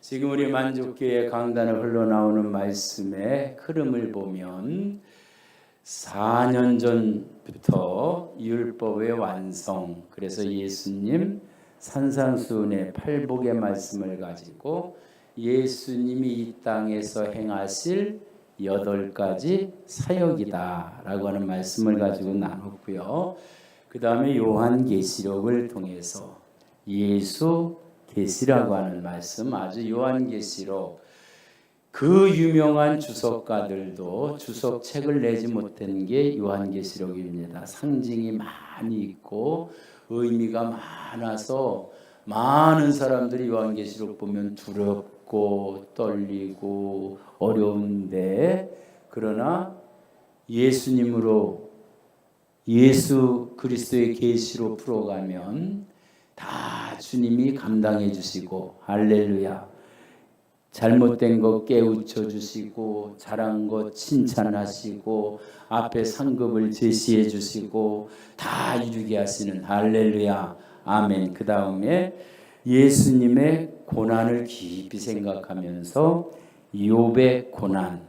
지금 우리 만족교회 강단을 흘러나오는 말씀의 흐름을 보면 4년 전부터 율법의 완성, 그래서 예수님 산상수훈의 팔복의 말씀을 가지고 예수님이 이 땅에서 행하실 8가지 사역이다라고 하는 말씀을 가지고 나눴고요. 그 다음에 요한계시록을 통해서 예수 계시라고 하는 말씀, 아주 요한계시록, 그 유명한 주석가들도 주석책을 내지 못한 게 요한계시록입니다. 상징이 많이 있고 의미가 많아서 많은 사람들이 요한계시록 보면 두렵고 떨리고 어려운데, 그러나 예수님으로 예수 그리스도의 계시로 풀어가면 다 주님이 감당해 주시고, 할렐루야, 잘못된 거 깨우쳐 주시고, 잘한 거 칭찬하시고, 앞에 상급을 제시해 주시고, 다 이루게 하시는, 할렐루야, 아멘. 그 다음에 예수님의 고난을 깊이 생각하면서 욥의 고난,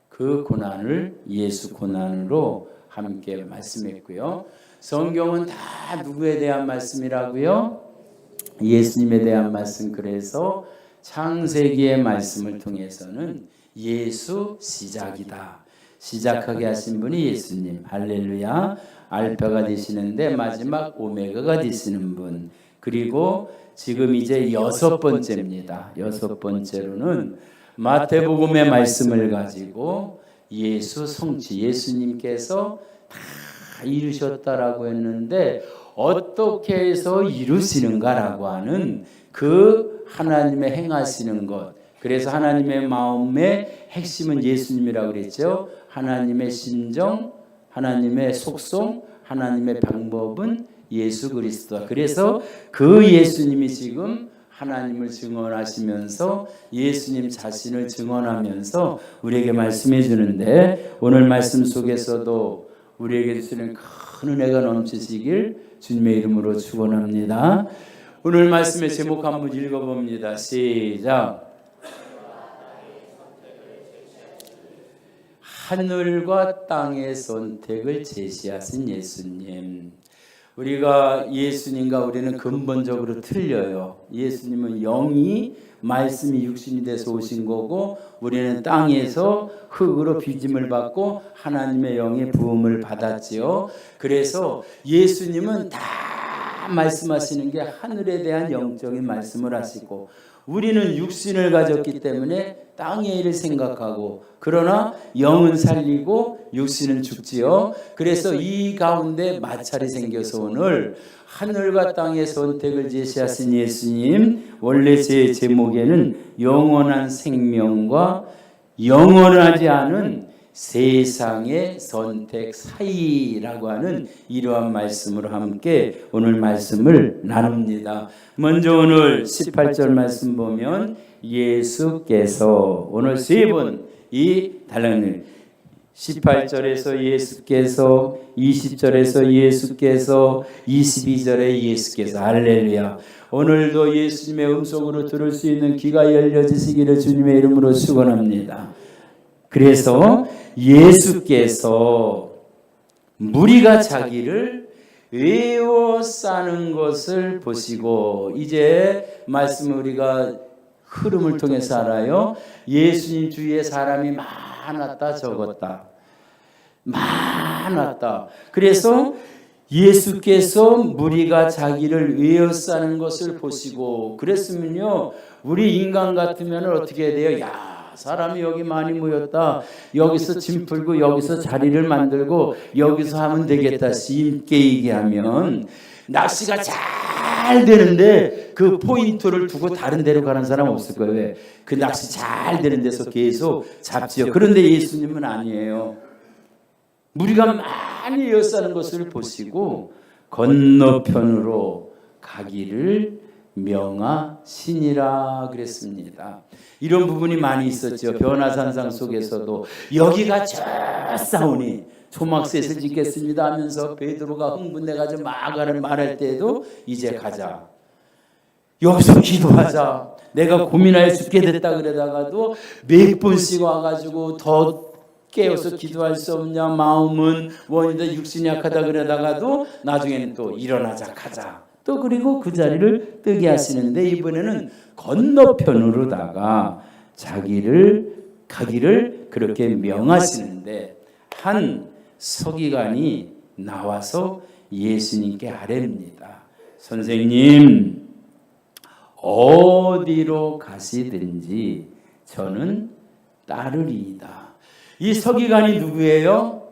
그 고난을 예수 고난으로 함께 말씀했고요. 성경은 다 누구에 대한 말씀이라고요? 예수님에 대한 말씀. 그래서 창세기의 말씀을 통해서는 예수 시작이다, 시작하게 하신 분이 예수님, 할렐루야, 알파가 되시는데 마지막 오메가가 되시는 분. 그리고 지금 이제 6번째입니다. 6번째로는 마태복음의 말씀을 가지고 예수 성취, 예수님께서 다 이루셨다라고 했는데 어떻게 해서 이루시는가라고 하는 그 하나님의 행하시는 것. 그래서 하나님의 마음의 핵심은 예수님이라고 그랬죠. 하나님의 심정, 하나님의 속성, 하나님의 방법은 예수 그리스도다. 그래서 그 예수님이 지금 하나님을 증언하시면서 예수님 자신을 증언하면서 우리에게 말씀해 주는데, 오늘 말씀 속에서도 우리에게 주시는 큰 은혜가 넘치시길 주님의 이름으로 축원합니다. 오늘 말씀의 제목 한번 읽어봅니다. 시작. 하늘과 땅의 선택을 제시하신 예수님. 우리가 예수님과 우리는 근본적으로 틀려요. 예수님은 영이, 말씀이 육신이 돼서 오신 거고, 우리는 땅에서 흙으로 빚음을 받고 하나님의 영의 부음을 받았지요. 그래서 예수님은 다 말씀하시는 게 하늘에 대한 영적인 말씀을 하시고, 우리는 육신을 가졌기 때문에 땅의 일을 생각하고, 그러나 영은 살리고 육신은 죽지요. 그래서 이 가운데 마찰이 생겨서 오늘 하늘과 땅의 선택을 제시하신 예수님, 원래 제 제목에는 영원한 생명과 영원하지 않은 세상의 선택 사이라고 하는 이러한 말씀으로 함께 오늘 말씀을 나눕니다. 먼저 오늘 18절 말씀 보면 예수께서, 오늘 3번 이 달랑을 18절에서 예수께서, 20절에서 예수께서, 22절에 예수께서, 할렐루야. 오늘도 예수님의 음성으로 들을 수 있는 귀가 열려지시기를 주님의 이름으로 축원합니다. 그래서 예수께서 무리가 자기를 에워싸는 것을 보시고, 이제 말씀을 우리가 흐름을 통해서 알아요. 예수님 주위에 사람이 많았다, 적었다, 많았다. 그래서 예수께서 무리가 자기를 에워싸는 것을 보시고, 그랬으면요, 우리 인간 같으면 어떻게 돼요? 야, 사람이 여기 많이 모였다, 여기서 짐 풀고 여기서 자리를 만들고 여기서 하면 되겠다, 쉽게 얘기하면 낚시가 잘 되는데 그 포인트를 두고 다른 데로 가는 사람 없을 거예요. 왜? 그 낚시 잘 되는 데서 계속 잡지요. 그런데 예수님은 아니에요. 무리가 많이 에워싸는 것을 보시고 건너편으로 가기를 명하시니라 그랬습니다. 이런 부분이 많이 있었죠. 변화산상 속에서도 여기가 저 싸우니 초막셋을 짓겠습니다 하면서 베드로가 흥분해가지고 말할 때에도 이제 가자. 여기서 기도하자. 내가 고민하여 죽게 됐다 그러다가도 몇 번씩 와가지고 더 깨어서 기도할 수 없냐, 마음은 원인데 육신이 약하다 그러다가도 나중에는 또 일어나자 가자. 또 그리고 그 자리를 뜨게 하시는데 이번에는 건너편으로다가 자기를 가기를 그렇게 명하시는데 한 서기관이 나와서 예수님께 아뢰입니다. 선생님, 어디로 가시든지 저는 따르리이다. 이 서기관이 누구예요?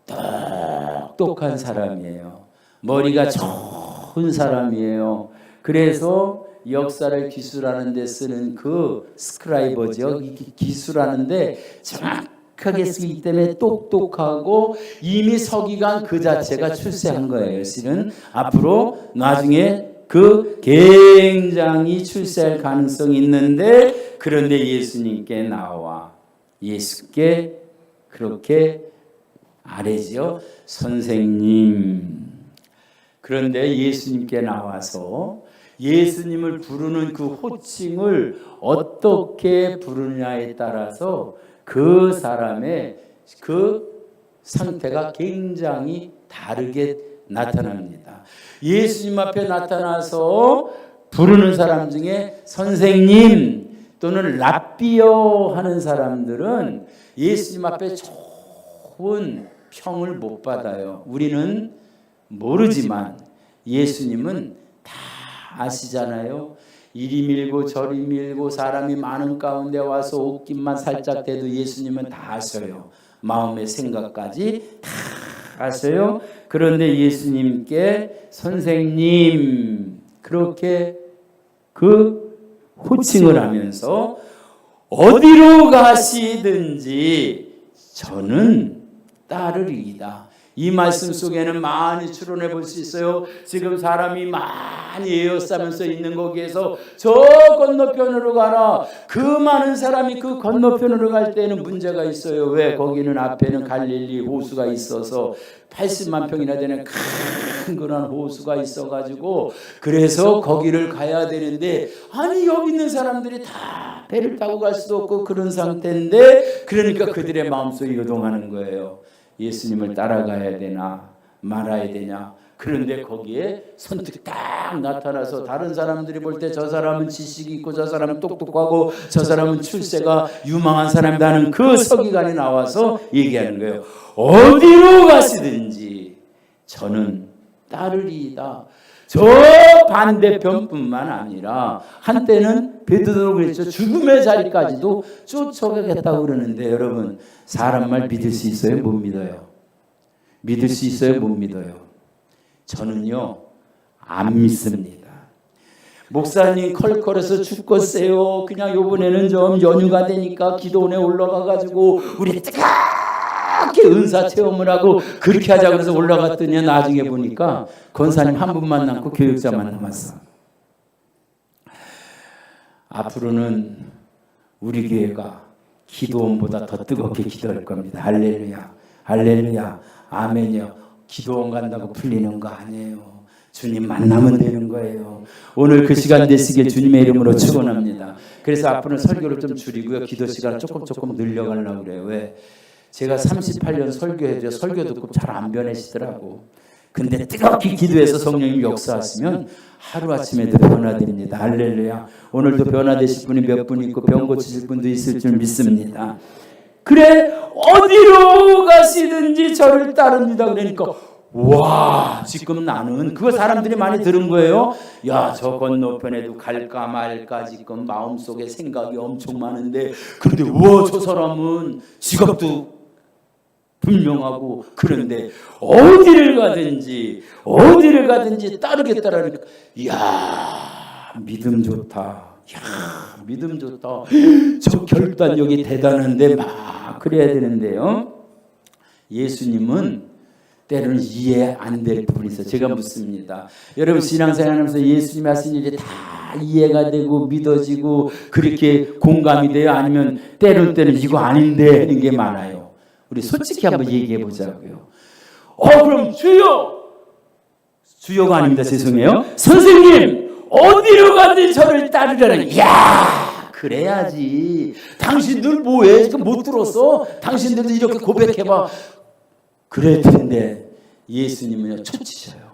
똑똑한 사람이에요. 머리가 좋은 사람이에요. 그래서 역사를 기술하는 데 쓰는 그 스크라이버죠. 기술하는데 정확하게 쓰기 때문에 똑똑하고 이미 서기관 그 자체가 출세한 거예요. 실은 앞으로 나중에 그 굉장히 출세할 가능성이 있는데 그런데 예수님께 나와 예수께 그렇게 아뢰죠. 선생님. 그런데 예수님께 나와서 예수님을 부르는 그 호칭을 어떻게 부르느냐에 따라서 그 사람의 그 상태가 굉장히 다르게 나타납니다. 예수님 앞에 나타나서 부르는 사람 중에 선생님 또는 랍비여 하는 사람들은 예수님 앞에 좋은 평을 못 받아요. 우리는 모르지만 예수님은 다 아시잖아요. 이리 밀고 저리 밀고 사람이 많은 가운데 와서 옷깃만 살짝 대도 예수님은 다 아셔요. 마음의 생각까지 다 아셔요. 그런데 예수님께 선생님 그렇게 그 호칭을 하면서 어디로 가시든지 저는 따르리이다. 이 말씀 속에는 많이 추론해 볼 수 있어요. 지금 사람이 많이 에워싸면서 있는 거기에서 저 건너편으로 가라. 그 많은 사람이 그 건너편으로 갈 때는 문제가 있어요. 왜? 거기는 앞에는 갈릴리 호수가 있어서 80만 평이나 되는 큰 그런 호수가 있어가지고 그래서 거기를 가야 되는데 아니 여기 있는 사람들이 다 배를 타고 갈 수도 없고 그런 상태인데 그러니까 그들의 마음속에 요동하는 거예요. 예수님을 따라가야 되나 말아야 되냐. 그런데 거기에 선뜻 딱 나타나서 다른 사람들이 볼 때 저 사람은 지식이 있고 저 사람은 똑똑하고 저 사람은 출세가 유망한 사람이라는 그 서기관이 나와서 얘기하는 거예요. 어디로 가시든지 저는 따르리이다. 저 반대편뿐만 아니라 한때는 베드로도 그랬죠. 죽음의 자리까지도 쫓아가겠다고 그러는데 여러분 사람 말 믿을 수 있어요? 못 믿어요? 믿을 수 있어요? 못 믿어요? 저는요 안 믿습니다. 목사님 컬컬해서 죽겠어요. 그냥 요번에는 좀 연휴가 되니까 기도원에 올라가가지고 우리 뜨겁게 은사 체험을 하고 그렇게 하자고 해서 올라갔더니 나중에 보니까 권사님 한 분만 남고 교육자만 남았어. 앞으로는 우리 교회가 기도원보다 더 뜨겁게 기도할 겁니다. 할렐루야, 할렐루야, 아멘이요. 기도원 간다고 풀리는 거 아니에요. 주님 만나면 되는 거예요. 오늘 그 시간 되시길 주님의 이름으로 축원합니다. 그래서 앞으로는 설교를 좀 줄이고요. 기도 시간을 조금 늘려가려고 그래요. 왜? 제가 38년 설교해도 설교 듣고 잘 안 변하시더라고. 근데 뜨겁게 기도해서 성령님 역사하시면 하루아침에도 변화됩니다. 할렐루야. 오늘도 변화되실 분이 몇 분 있고 병 고치실 분도 있을 줄 믿습니다. 그래 어디로 가시든지 저를 따릅니다. 그러니까 와 지금 나는 그거 사람들이 많이 들은 거예요. 야 저 건너편에도 갈까 말까 지금 마음속에 생각이 엄청 많은데 그런데 우와 저 사람은 직업도 분명하고 그런데 어디를 가든지 따르겠다라니까 이야 믿음 좋다. 이야 믿음 좋다. 저 결단력이 대단한데 막 그래야 되는데요. 예수님은 때로는 이해 안 될 부분이 있어요. 제가 묻습니다. 여러분 신앙생활하면서 예수님이 하신 일이 다 이해가 되고 믿어지고 그렇게 공감이 돼요? 아니면 때는 이거 아닌데 하는 게 많아요? 우리 솔직히 한번 얘기해 보자고요. 그럼 주여가 아닙니다. 죄송해요. 선생님 어디로 가든지 저를 따르려는. 야, 그래야지. 당신들 뭐해? 지금 못 들었어? 당신들도 이렇게 고백해봐. 그럴 텐데 예수님은요, 초치셔요.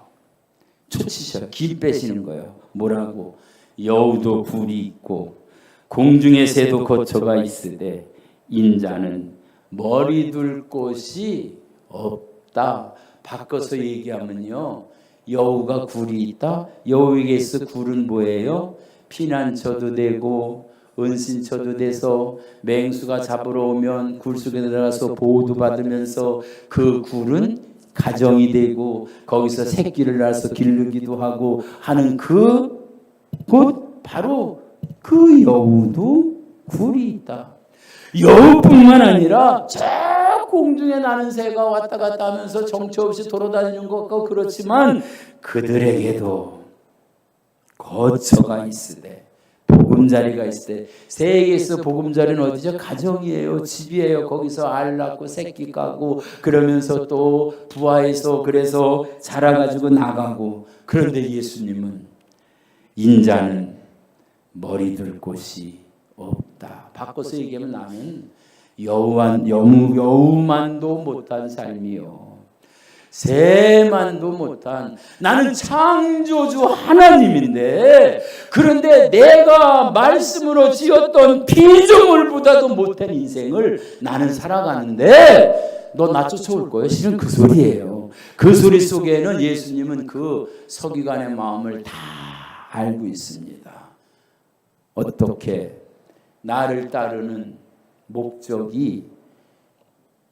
초치셔요. 길 빼시는 거예요. 뭐라고? 여우도 굴이 있고 공중의 새도 거처가 있으되 인자는 머리 둘 곳이 없다. 바꿔서 얘기하면요, 여우가 굴이 있다. 여우에게 있어 굴은 뭐예요? 피난처도 되고 은신처도 돼서 맹수가 잡으러 오면 굴 속에 들어가서 보호도 받으면서 그 굴은 가정이 되고 거기서 새끼를 낳아서 기르기도 하고 하는 그 곳, 바로 그 여우도 굴이 있다. 여우뿐만 아니라 저 공중에 나는 새가 왔다 갔다 하면서 정처 없이 돌아다니는 것 같고 그렇지만 그들에게도 거처가 있으되 보금자리가 있으되, 새에게서 보금자리는 어디죠? 가정이에요. 집이에요. 거기서 알 낳고 새끼 까고 그러면서 또 부화해서 그래서 자라가지고 나가고. 그런데 예수님은 인자는 머리 둘 곳이 없다. 바꿔서 얘기하면 나는 여우만도 못한 삶이요, 새만도 못한, 나는 창조주 하나님인데, 그런데 내가 말씀으로 지었던 피조물보다도 못한 인생을 나는 살아가는데 너 나 쫓아올 거예요? 실은 그 소리예요. 그 소리 속에는 예수님은 그 서기관의 마음을 다 알고 있습니다. 어떻게 나를 따르는 목적이,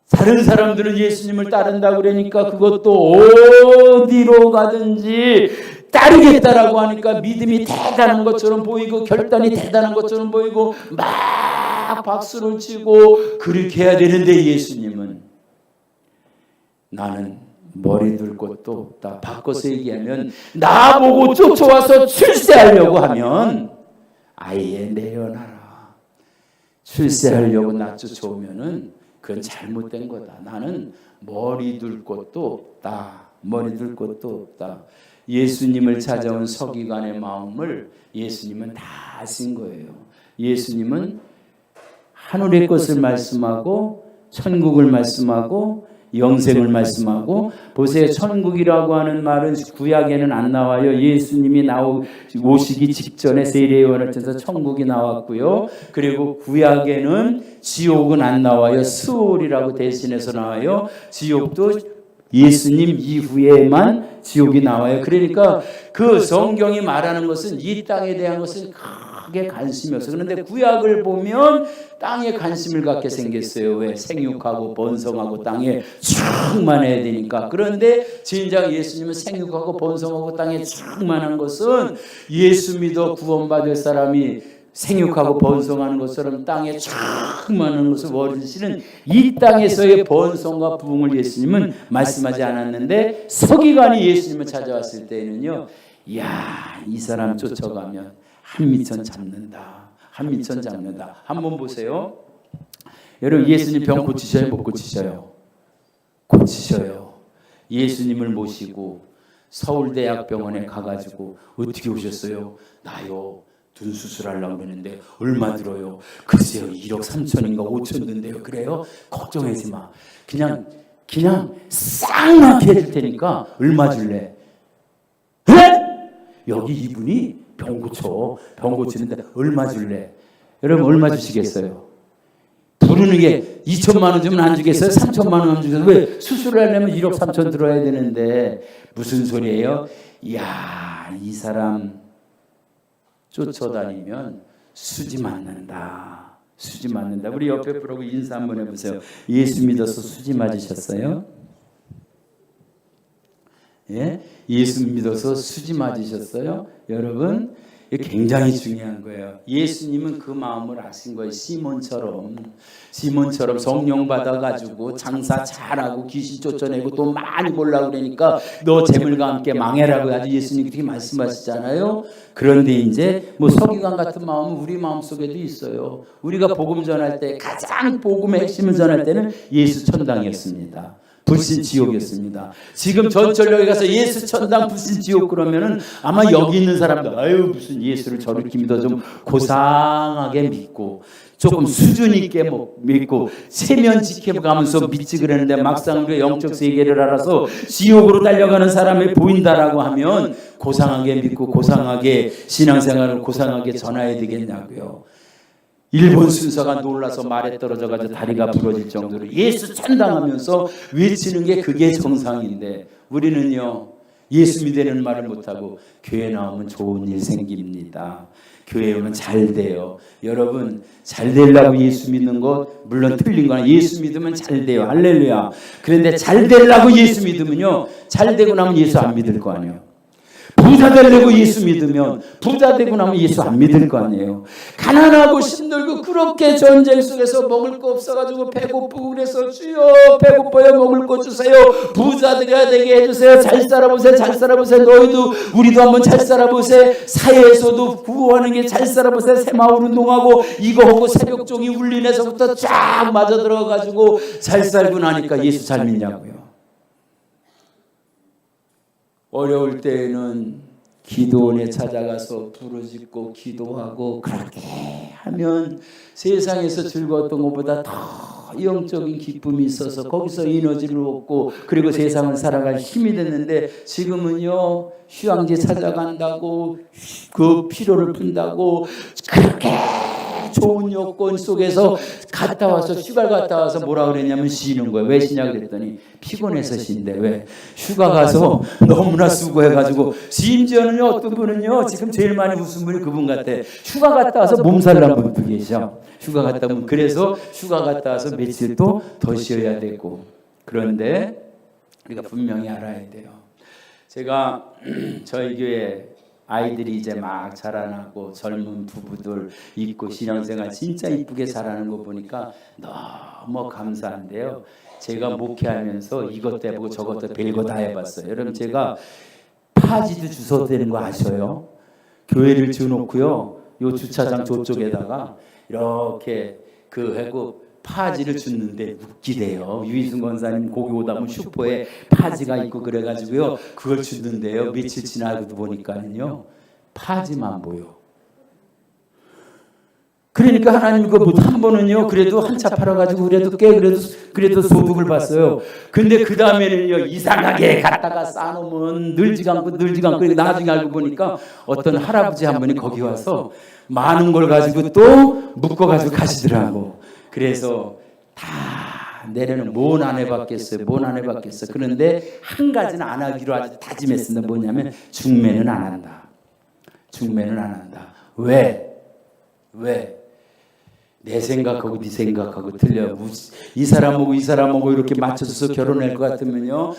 다른 사람들은 예수님을 따른다 그러니까 그것도 어디로 가든지 따르겠다라고 하니까 믿음이 대단한 것처럼 보이고 결단이 대단한 것처럼 보이고 막 박수를 치고 그렇게 해야 되는데, 예수님은 나는 머리 둘 곳도 없다. 바꿔서 얘기하면 나보고 쫓아와서 출세하려고 하면 아예 내려놔라. 출세하려고 나 쫓아오면은 그건 잘못된 거다. 나는 머리 둘 곳도 없다. 머리 둘 곳도 없다. 예수님을 찾아온 서기관의 마음을 예수님은 다 아신 거예요. 예수님은 하늘의 것을 말씀하고 천국을 말씀하고 영생을 말씀하고, 보세요. 천국이라고 하는 말은 구약에는 안 나와요. 예수님이 오시기 직전에 세례 요한을 통해서 천국이 나왔고요. 그리고 구약에는 지옥은 안 나와요. 스올이라고 대신해서 나와요. 지옥도 예수님 이후에만 지옥이 나와요. 그러니까 그 성경이 말하는 것은 이 땅에 대한 것은 크게 관심이 없어요. 그런데 구약을 보면 땅에 관심을 갖게 생겼어요. 왜? 생육하고 번성하고 땅에 충만해야 되니까. 그런데 진작 예수님은 생육하고 번성하고 땅에 충만한 것은 예수 믿어 구원받을 사람이 생육하고 번성하는 것처럼 땅에 충만한 것을 원하시는 이 땅에서의 번성과 부흥을 예수님은 말씀하지 않았는데, 서기관이 예수님을 찾아왔을 때는요, 이야, 이 사람 쫓아가면 한미천 잡는다. 한미천 잡는다. 한번 보세요. 여러분, 예수님 병 고치셔요? 못 고치셔요? 고치셔요. 예수님을 모시고 서울대학병원에 가가지고 어떻게 오셨어요? 나요, 눈 수술하려고 그러는데 얼마 들어요? 글쎄요, 1억 3천인가 5천 든대요. 그래요? 걱정하지 마. 그냥 싹 해줄 테니까 얼마 줄래? 네? 여기 이분이 병 고치는데 얼마 줄래? 여러분, 얼마 주시겠어요? 부르는 게 2천만 원 주면 안 주겠어요? 3천만 원 주겠어요? 왜? 수술을 하려면 1억 3천 들어야 되는데. 무슨 소리예요? 이야, 이 사람 쫓아다니면 수지 맞는다. 수지 맞는다. 우리 옆에 분하고 인사 한번 해보세요. 예수 믿어서 수지 맞으셨어요? 예? 예수 믿어서 수지 맞으셨어요? 여러분, 이게 굉장히 중요한 거예요. 예수님은 그 마음을 아신 거예요. 시몬처럼 성령 받아가지고 장사 잘하고 귀신 쫓아내고 돈 많이 벌라고 그러니까 너 재물과 함께 망해라고 아주 예수님이 그렇게 말씀하시잖아요. 그런데 이제 뭐 서기관 같은 마음은 우리 마음속에도 있어요. 우리가 복음 전할 때 가장 복음의 핵심을 전할 때는 예수 천당이었습니다. 불신 지옥이었습니다. 지금 전철역에 가서 예수 천당 불신 지옥 그러면은 아마 여기 있는 사람들 아유 무슨 예수를 저렇게 믿어 좀 고상하게 믿고 조금 수준 있게 믿고 세면 지켜가면서 믿지 그랬는데 막상 그 영적 세계를 알아서 지옥으로 달려가는 사람이 보인다라고 하면 고상하게 믿고 고상하게 신앙생활을 고상하게 전해야 되겠냐고요. 일본 순서가 놀라서 말에 떨어져가지고 다리가 부러질 정도로 예수 찬당하면서 외치는 게 그게 정상인데 우리는요 예수 믿으려는 말을 못하고 교회 나오면 좋은 일 생깁니다. 교회 오면 잘 돼요. 여러분 잘 되려고 예수 믿는 것 물론 틀린 거나 예수 믿으면 잘 돼요. 할렐루야. 그런데 잘 되려고 예수 믿으면요 잘 되고 나면 예수 안 믿을 거 아니에요. 부자 되려고 예수 믿으면 부자 되고 나면 예수 안 믿을 거 아니에요. 가난하고 힘들고 그렇게 전쟁 속에서 먹을 거 없어가지고 배고프고 그래서 주여 배고파요 먹을 거 주세요. 부자 되게 해주세요. 잘 살아보세요. 잘 살아보세요. 너희도 우리도 한번 잘 살아보세요. 사회에서도 구호하는 게 잘 살아보세요. 새마을 운동하고 이거 하고 새벽종이 울린에서부터 쫙 맞아 들어가가지고 잘 살고 나니까 예수 잘 믿냐고요. 어려울 때에는 기도원에 찾아가서 부르짖고 기도하고 그렇게 하면 세상에서 즐거웠던 것보다 더 영적인 기쁨이 있어서 거기서 에너지를 얻고 그리고 세상을 살아갈 힘이 됐는데 지금은요 휴양지 찾아간다고 그 피로를 푼다고 그렇게 좋은 여건 속에서 갔다 와서 휴가 갔다 와서 뭐라 그랬냐면 쉬는 거예요. 왜 쉬냐 그랬더니 피곤해서 쉰대. 왜? 휴가 가서 너무나 수고해가지고 심지어는요 어떤 분은요 지금 제일 많이 웃은 분이 그분 같아. 휴가 갔다 와서 몸살 난 분도 계셔. 휴가 갔다 오면 그래서 휴가 갔다 와서 며칠 또 더 쉬어야 되고 그런데 우리가 분명히 알아야 돼요. 제가 저희 교회 아이들이 이제 막 자라나고 젊은 부부들 있고 신앙생활 진짜 이쁘게 자라는 거 보니까 너무 감사한데요. 제가 목회하면서 이것도 해보고 저것도 별거 다 해봤어요. 여러분 제가 파지도 주워도 되는 거 아셔요? 교회를 지어놓고요. 요 주차장 저쪽에다가 이렇게 하고 파지를 줬는데 웃기대요. 유희순 권사님 거기 오다 보면 슈퍼에 파지가 있고 그래가지고요 그걸 줬는데요 며칠 지나고 보니까는요 파지만 보여. 그러니까 하나님 그거 한 번은요 그래도 한차 팔아가지고 그래도 소득을 봤어요. 근데 그 다음에는요 이상하게 갖다가 싸놓으면 늘지가 않고 나중에 알고 보니까 어떤 할아버지 한 분이 거기 와서 많은 걸 가지고 또 묶어가지고 가시더라고. 그래서 다 내려는 뭔 안 해봤겠어요. 그런데 한 가지는 안 하기로 아주 다짐했습니다. 뭐냐면 중매는 안 한다. 왜? 내 생각하고 네 생각하고 틀려. 이 사람하고 이렇게 맞춰서 결혼할 것 같으면요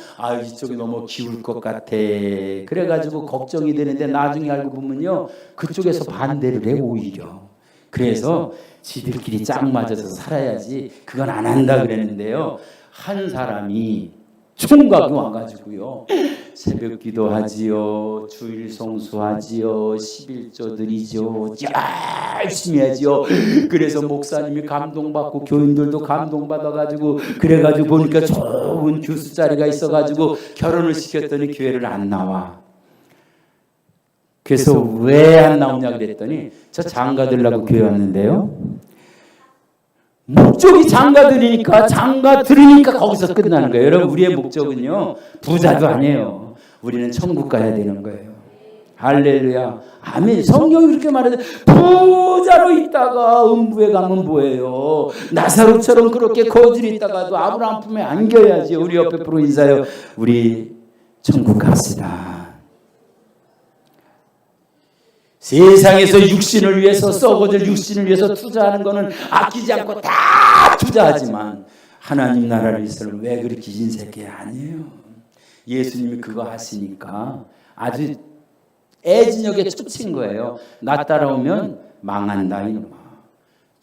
이쪽이 너무 기울 것 같아. 그래가지고 걱정이 되는데 나중에 알고 보면요 그쪽에서 반대를 해 오히려. 그래서 지들끼리 짝 맞아서 살아야지 그건 안 한다 그랬는데요. 한 사람이 총각이 와가지고요 새벽 기도하지요, 주일 성수하지요, 11조 드리지요, 열심히 하지요. 그래서 목사님이 감동받고 교인들도 감동받아가지고 그래가지고 보니까 좋은 교수 자리가 있어가지고 결혼을 시켰더니 교회를 안 나와. 그래서 왜 안 나오냐 그랬더니 저 장가 들라고 교회 왔는데요. 목적이 장가 들으니까 거기서 끝나는 거예요. 여러분 우리의 목적은요 부자도 아니에요. 우리는 천국 가야 되는 거예요. 할렐루야 아멘. 성경이 그렇게 말하는데 부자로 있다가 음부에 가면 뭐예요? 나사로처럼 그렇게 거질이 있다가도 아브라함 품에 안겨야지. 우리 옆에 프로 인사해요. 우리 천국 갑시다. 세상에서 육신을 위해서 썩어질 육신을 위해서 투자하는 것은 아끼지 않고 다 투자하지만 하나님 나라를 위해서는 왜 그렇게 인색해? 아니에요. 예수님이 그거 하시니까 아주 애진역에 쫓친 거예요. 나 따라오면 망한다 이놈아.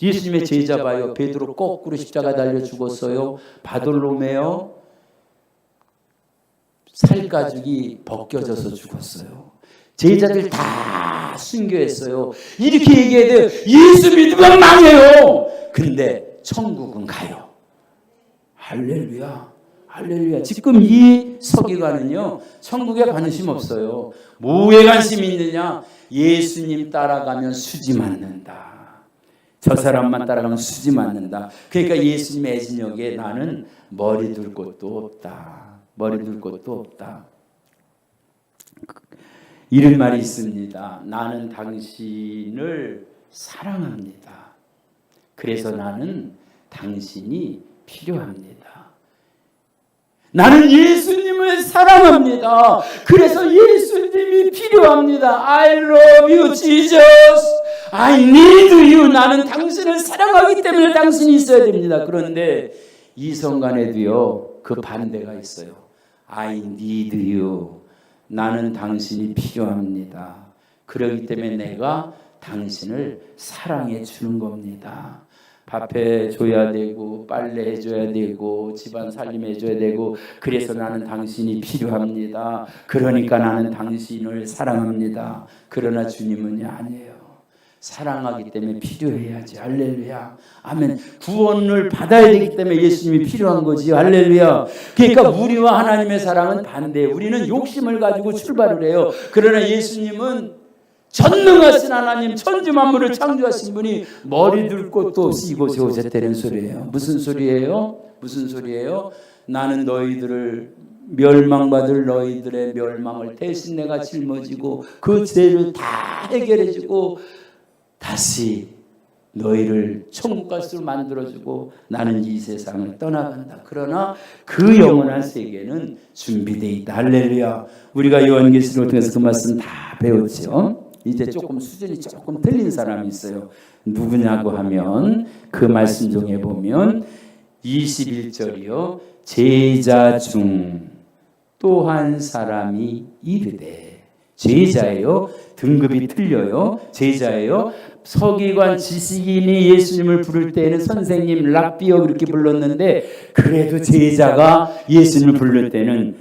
예수님의 제자 봐요. 베드로 거꾸로 십자가 달려 죽었어요. 바돌로메오 살가죽이 벗겨져서 죽었어요. 제자들 다 순교했어요. 이렇게 얘기해야 돼요. 예수 믿으면 망해요. 근데 천국은 가요. 할렐루야. 할렐루야. 지금 이 서기관은요, 천국에 관심 없어요. 뭐에 관심이 있느냐? 예수님 따라가면 수지 맞는다. 저 사람만 따라가면 수지 맞는다. 그러니까 예수님 애진역에 나는 머리 둘 곳도 없다. 머리 둘 곳도 없다. 이런 말이 있습니다. 나는 당신을 사랑합니다. 그래서 나는 당신이 필요합니다. 나는 예수님을 사랑합니다. 그래서 예수님이 필요합니다. I love you, Jesus. I need you. 나는 당신을 사랑하기 때문에 당신이 있어야 됩니다. 그런데 이 성간에도요, 그 반대가 있어요. I need you. 나는 당신이 필요합니다. 그렇기 때문에 내가 당신을 사랑해 주는 겁니다. 밥해 줘야 되고 빨래 해줘야 되고 집안 살림해줘야 되고 그래서 나는 당신이 필요합니다. 그러니까 나는 당신을 사랑합니다. 그러나 주님은 아니에요. 사랑하기 때문에 필요해야지. 할렐루야. 아멘. 구원을 받아야 되기 때문에 예수님이 필요한 거지. 할렐루야. 그러니까 우리와 하나님의 사랑은 반대예요. 우리는 욕심을 가지고 출발을 해요. 그러나 예수님은 전능하신 하나님, 천지 만물을 창조하신 분이 머리 둘 곳도 없이 이곳에 오셨다는 소리예요. 무슨 소리예요? 무슨 소리예요? 나는 너희들을 멸망받을 너희들의 멸망을 대신 내가 짊어지고 그 죄를 다 해결해주고 다시 너희를 천국 갈 수 만들어주고 나는 이 세상을 떠나간다. 그러나 그 영원한 세계는 준비되어 있다. 할렐루야. 우리가 요한계시록을 통해서 그 말씀 다 배웠죠. 이제 조금 수준이 조금 틀린 사람이 있어요. 누구냐고 하면 그 말씀 중에 보면 21절이요. 제자 중 또 한 사람이 이르되. 제자예요. 등급이 틀려요. 제자예요. 서기관 지식인이 예수님을 부를 때에는 선생님 랍비어 그렇게 불렀는데 그래도 제자가 예수님을 부를 때는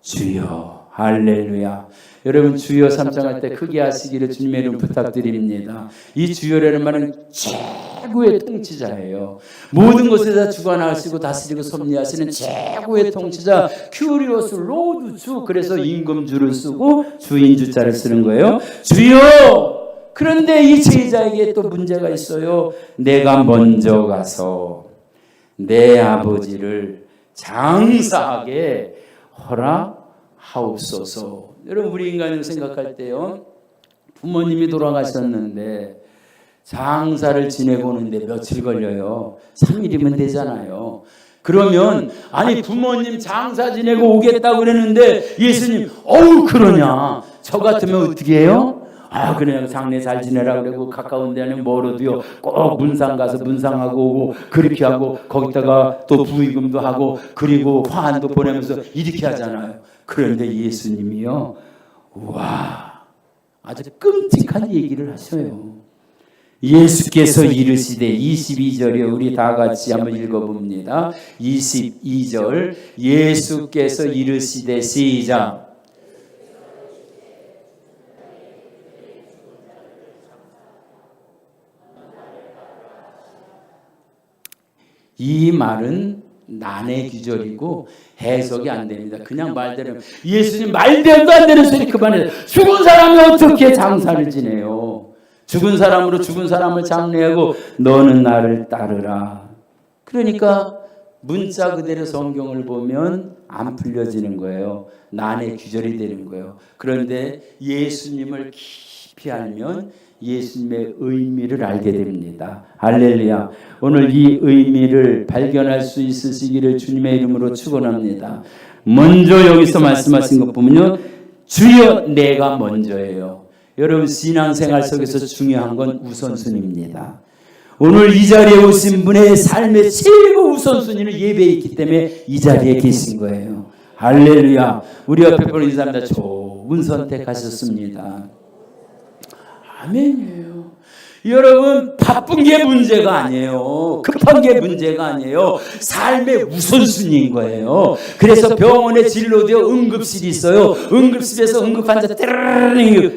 주여. 할렐루야. 여러분 주여 삼창할 때 크게 하시기를 주님의 이름 부탁드립니다. 이 주여라는 말은 최고의 통치자예요. 모든 것에다 주관하시고 다스리고 섭리하시는 최고의 통치자 큐리오스 로드 주. 그래서 임금주를 쓰고 주인주자를 쓰는 거예요. 주여. 그런데 이 제자에게 또 문제가 있어요. 내가 먼저 가서 내 아버지를 장사하게 허락하옵소서. 여러분 우리 인간을 생각할 때요, 부모님이 돌아가셨는데 장사를 지내고 오는데 며칠 걸려요? 3일이면 되잖아요. 그러면 아니 부모님 장사 지내고 오겠다고 그랬는데 예수님 어우 그러냐? 저 같으면 어떻게 해요? 아 그냥 장례 잘 지내라 그러고 가까운 데는 멀어도요 꼭 문상 가서 문상하고 오고 그렇게 하고 거기다가 또 부의금도 하고 그리고 화환도 보내면서 이렇게 하잖아요. 그런데 예수님이요, 와 아주 끔찍한 얘기를 하셔요. 예수께서 이르시되 22절이요. 우리 다 같이 한번 읽어봅니다. 22절 예수께서 이르시되 시작. 이 말은 난의 기절이고 해석이 안 됩니다. 그냥 말대로 예수님 말대로 안 되는 소리 그만해. 죽은 사람이 어떻게 장사를 지내요? 죽은 사람으로 죽은 사람을 장례하고 너는 나를 따르라. 그러니까 문자 그대로 성경을 보면 안 풀려지는 거예요. 난의 기절이 되는 거예요. 그런데 예수님을 깊이 알면 예수님의 의미를 알게 됩니다. 할렐루야. 오늘 이 의미를 발견할 수 있으시기를 주님의 이름으로 축원합니다. 먼저 여기서 말씀하신 것 보면요, 주여 내가 먼저예요. 여러분 신앙생활 속에서 중요한 건 우선순위입니다. 오늘 이 자리에 오신 분의 삶의 최고 우선순위는 예배에 있기 때문에 이 자리에 계신 거예요. 할렐루야. 우리 옆에 보는 사람들 좋은 선택하셨습니다. 아멘이에요. 여러분 바쁜 게 문제가 아니에요. 급한 게 문제가 아니에요. 삶의 우선순위인 거예요. 그래서 병원에 진료되어 응급실이 있어요. 응급실에서 응급환자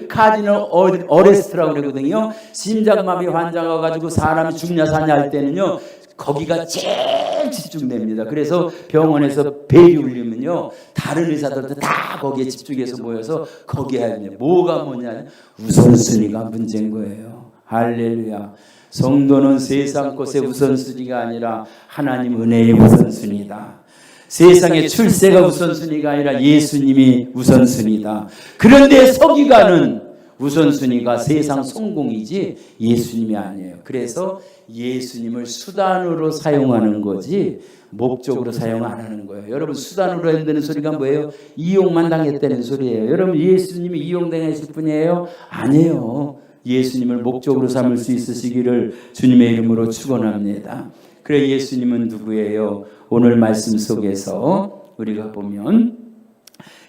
카디널 어레스트라고 그러거든요. 심장마비 환자가 가지고 사람이 죽냐 사냐 할 때는요, 거기가 제일 집중됩니다. 그래서 병원에서 벨이 울리면요, 다른 의사들도 다 거기에 집중해서 모여서 거기에 하냐. 뭐가 뭐냐? 우선순위가 문제인 거예요. 할렐루야. 성도는 세상 것의 우선순위가 아니라 하나님 은혜의 우선순위다. 세상의 출세가 우선순위가 아니라 예수님이 우선순위다. 그런데 서기관은 우선순위가 세상 성공이지 예수님이 아니에요. 그래서 예수님을 수단으로 사용하는 거지 목적으로 사용 안 하는 거예요. 여러분, 수단으로 한다는 소리가 뭐예요? 이용만 당했다는 소리예요. 여러분, 예수님이 이용당하실 분이에요? 아니에요. 예수님을 목적으로 삼을 수 있으시기를 주님의 이름으로 축원합니다. 그래, 예수님은 누구예요? 오늘 말씀 속에서 우리가 보면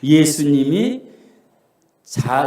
예수님이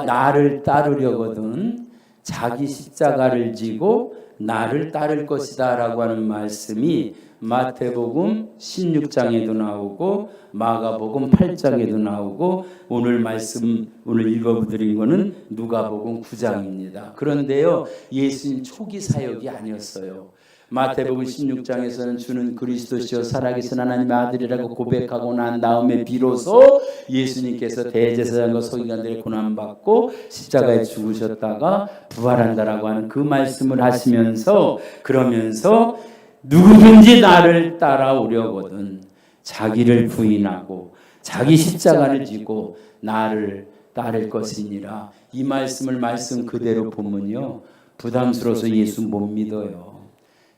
나를 따르려거든 자기 십자가를 지고 나를 따를 것이다 라고 하는 말씀이 마태복음 16장에도 나오고 마가복음 8장에도 나오고 오늘 말씀 오늘 읽어드린 거는 누가복음 9장입니다. 그런데요, 예수님 초기 사역이 아니었어요. 마태복음 16장에서는 주는 그리스도시요 살아계신 하나님의 아들이라고 고백하고 난 다음에 비로소 예수님께서 대제사장과 서기관들의 고난받고 십자가에 죽으셨다가 부활한다라고 하는 그 말씀을 하시면서 그러면서 누구든지 나를 따라오려거든 자기를 부인하고 자기 십자가를 지고 나를 따를 것이니라. 이 말씀을 말씀 그대로 보면요, 부담스러워서 예수 못 믿어요.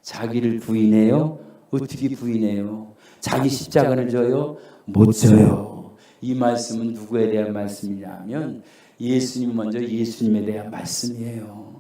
자기를 부인해요? 어떻게 부인해요? 자기 십자가를 져요? 못 져요. 이 말씀은 누구에 대한 말씀이냐면 예수님 먼저 예수님에 대한 말씀이에요.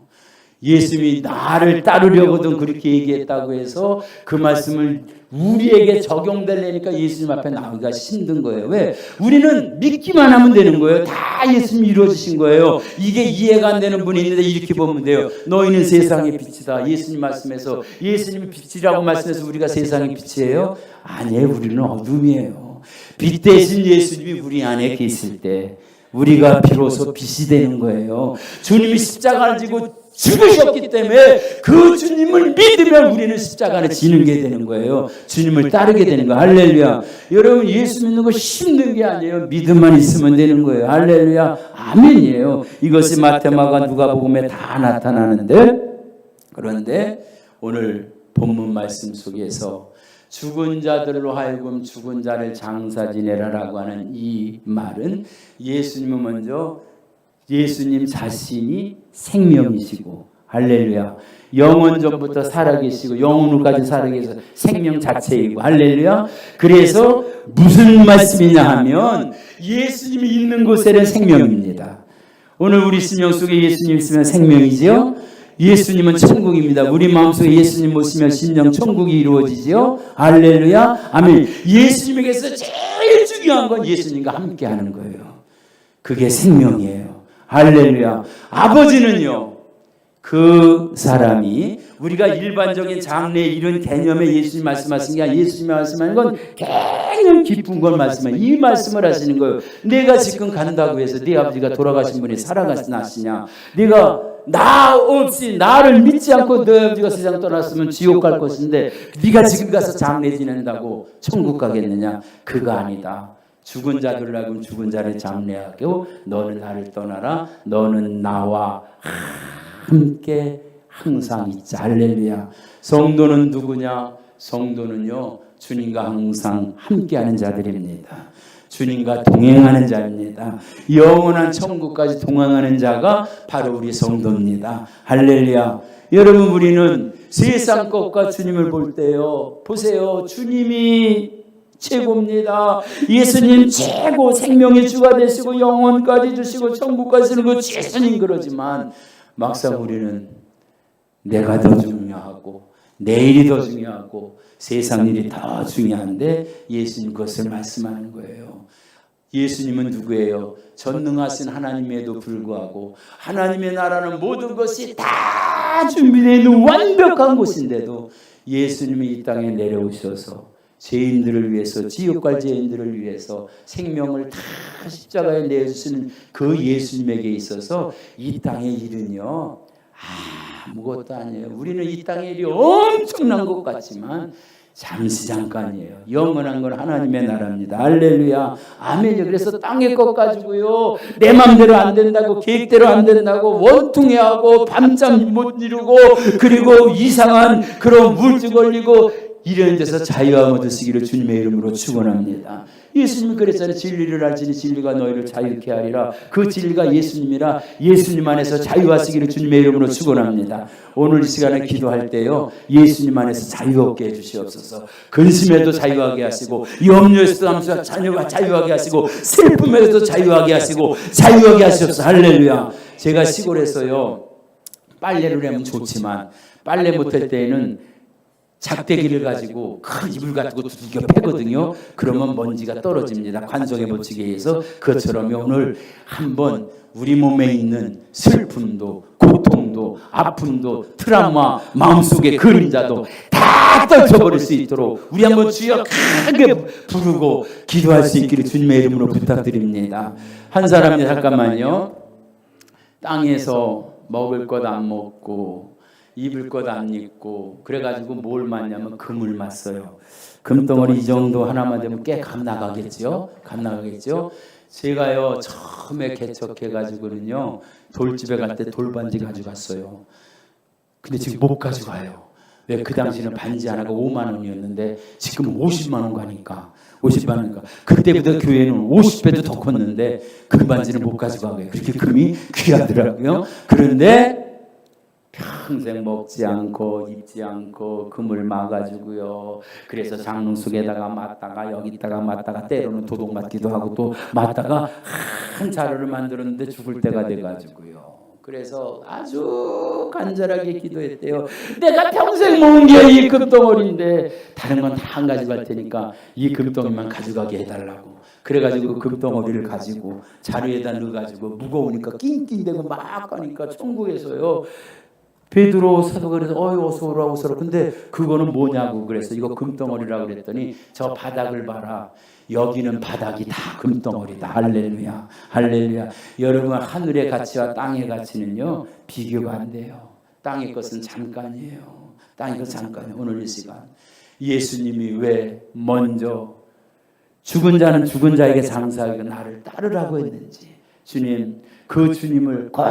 예수님이 나를 따르려거든 그렇게 얘기했다고 해서 그 말씀을 우리에게 적용되려니까 예수님 앞에 나오기가 힘든 거예요. 왜? 우리는 믿기만 하면 되는 거예요. 다 예수님이 이루어주신 거예요. 이게 이해가 안 되는 분이 있는데 이렇게 보면 돼요. 너희는 세상의 빛이다. 예수님 말씀에서 예수님이 빛이라고 말씀해서 우리가 세상의 빛이에요? 아니에요. 우리는 어둠이에요. 빛 대신 예수님이 우리 안에 계실 때 우리가 비로소 빛이 되는 거예요. 주님이 십자가를 지고 죽으셨기 때문에 그 주님을 믿으면 우리는 십자가를 지는 게 되는 거예요. 주님을 따르게 되는 거예요. 할렐루야. 여러분, 예수 믿는 거 힘든 게 아니에요. 믿음만 있으면 되는 거예요. 할렐루야. 아멘이에요. 이것이 마태마가 누가복음에 다 나타나는데, 그런데 오늘 본문 말씀 속에서 죽은 자들로 하여금 죽은 자를 장사 지내라라고 하는 이 말은 예수님은 먼저 예수님 자신이 생명이시고, 할렐루야, 영원 전부터 살아계시고 영원까지 살아계셔서 생명 자체이고, 할렐루야. 그래서 무슨 말씀이냐 하면 예수님이 있는 곳에는 생명입니다. 오늘 우리 심령 속에 예수님 있으면 생명이지요. 예수님은 천국입니다. 우리 마음속에 예수님 모시면 심령 천국이 이루어지지요. 할렐루야. 아멘. 예수님에게서 제일 중요한 건 예수님과 함께 하는 거예요. 그게 생명이에요. 할렐루야. 아버지는요, 그 사람이 우리가 일반적인 장래 이런 개념에 예수님 말씀하신 게 아니라 예수님 말씀하는 건 굉장히 깊은 걸 말씀해요. 이 말씀을 하시는 거예요. 내가 지금 간다고 해서 네 아버지가 돌아가신 분이 살아가시냐? 네가 나 없이 나를 믿지 않고 너 아버지가 세상 떠났으면 지옥 갈 것인데 네가 지금 가서 장례 지낸다고 천국 가겠느냐? 그거 아니다. 죽은 자들로 하여금 죽은 자를 장례하고 너는 나를 떠나라. 너는 나와 함께 항상 있자. 할렐루야. 성도는 누구냐? 성도는요, 주님과 항상 함께하는 자들입니다. 주님과 동행하는 자입니다. 영원한 천국까지 동행하는 자가 바로 우리 성도입니다. 할렐루야. 여러분, 우리는 세상 것과 주님을 볼 때요, 보세요, 주님이 최고입니다. 예수님 최고, 생명의 주가 되시고 영원까지 주시고 천국까지 주는 그 예수님. 그러지만 막상 우리는 내가 더 중요하고 내일이 더 중요하고 세상 일이 더 중요한데 예수님 그것을 말씀하는 거예요. 예수님은 누구예요? 전능하신 하나님에도 불구하고 하나님의 나라는 모든 것이 다 준비되어 있는 완벽한 곳인데도 예수님이 이 땅에 내려오셔서 죄인들을 위해서, 지옥 갈 죄인들을 위해서 생명을 다 십자가에 내주시는 그 예수님에게 있어서 이 땅의 일은요, 아무것도 아니에요. 우리는 이 땅의 일이 엄청난 것 같지만 잠시 잠깐이에요. 영원한 건 하나님의 나라입니다. 할렐루야. 아멘이요. 그래서 땅의 것 가지고요, 내 맘대로 안 된다고, 계획대로 안 된다고 원통해하고 밤잠 못 이루고, 그리고 이상한 그런 우울증 걸리고 이런 데서 자유함 얻으시기를 주님의 이름으로 축원합니다. 예수님이 그랬잖아요. 진리를 알지니 진리가 너희를 자유케 하리라. 그 진리가 예수님이라. 예수님 안에서 자유하시기를 주님의 이름으로 축원합니다. 오늘 이 시간에 기도할 때요, 예수님 안에서 자유 얻게 해주시옵소서. 근심에도 자유하게 하시고, 염려에서도 자유하게 하시고, 슬픔에도 자유하게 하시고, 자유하게 하시옵소서. 할렐루야. 제가 시골에서요, 빨래를 하면 좋지만 빨래 못할 때에는 작대기를 가지고 큰 이불 가지고 두들겨 패거든요. 그러면 먼지가 떨어집니다. 관성에 묻히기 위해서. 그것처럼 오늘 한번 우리 몸에 있는 슬픔도, 고통도, 아픔도, 트라우마, 마음속의 그림자도 다 떨쳐버릴 수 있도록 우리 한번 주여 크게 부르고 기도할 수 있기를 주님의 이름으로 부탁드립니다. 한 사람이 잠깐만요, 땅에서 먹을 것 안 먹고 입을 것 안 입고 그래가지고 뭘 맞냐면 금을 맞어요. 금덩어리 이 정도 하나만 되면 꽤 값 나가겠죠. 값 나가겠죠. 제가요 처음에 개척해가지고는요, 돌집에 갈 때 돌반지 가져갔어요. 근데 지금 못 가져가요. 왜? 그 당시는 반지 하나가 5만 원이었는데 지금 50만 원 가니까. 50만 원가. 그때보다 교회는 50배도 더 컸는데 금반지는 못 가져가고요. 그렇게 금이 귀하더라고요. 그런데 평생 먹지 않고 입지 않고 금을 마가지고요. 그래서 장롱 속에다가 맞다가 여기다가 맞다가 때로는 도둑 맞기도 하고 또 맞다가 한 자루를 만들었는데 죽을 때가 돼가지고요. 그래서 아주 간절하게 기도했대요. 내가 평생 모은 게 이 금덩어리인데 다른 건 다 안 가져갈 테니까 이 금덩이만 가져가게 해달라고. 그래가지고 그 금덩어리를 가지고 자루에다 넣어가지고 무거우니까 낑낑대고 막 가니까 천국에서요, 베드로 사도가 그래서 어서 오라 어서 오라. 근데 그거는 뭐냐고 그래서 이거 금덩어리라고 그랬더니 저 바닥을 봐라. 여기는 바닥이 다 금덩어리다. 할렐루야. 할렐루야. 여러분, 하늘의 가치와 땅의 가치는요 비교가 안 돼요. 땅의 것은 잠깐이에요. 땅의 것은 잠깐이에요. 오늘 이 시간 예수님이 왜 먼저 죽은 자는 죽은 자에게 장사하고 나를 따르라고 했는지, 주님, 그 주님을 꼭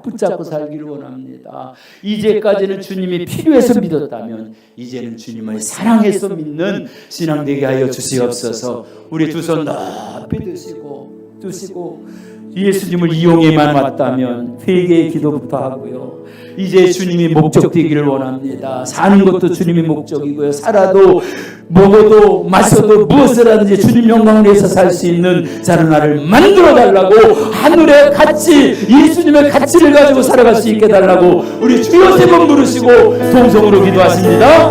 붙잡고 살기를 원합니다. 이제까지는 주님이 필요해서 믿었다면 이제는 주님을 사랑해서 믿는 신앙 되게 하여 주시옵소서. 우리 두 손 높이 드시고 예수님을 이용해만 왔다면 회개의 기도부터 하고요, 이제 주님이 목적 되기를 원합니다. 사는 것도 주님이 목적이고요, 살아도 먹어도 마셔도 무엇을 하든지 주님 영광을 위해서 살 수 있는 자는 나를 만들어 달라고, 하늘의 가치, 예수님의 가치를 가지고 살아갈 수 있게 달라고 우리 주여 세 번 부르시고 통성으로 기도하십니다.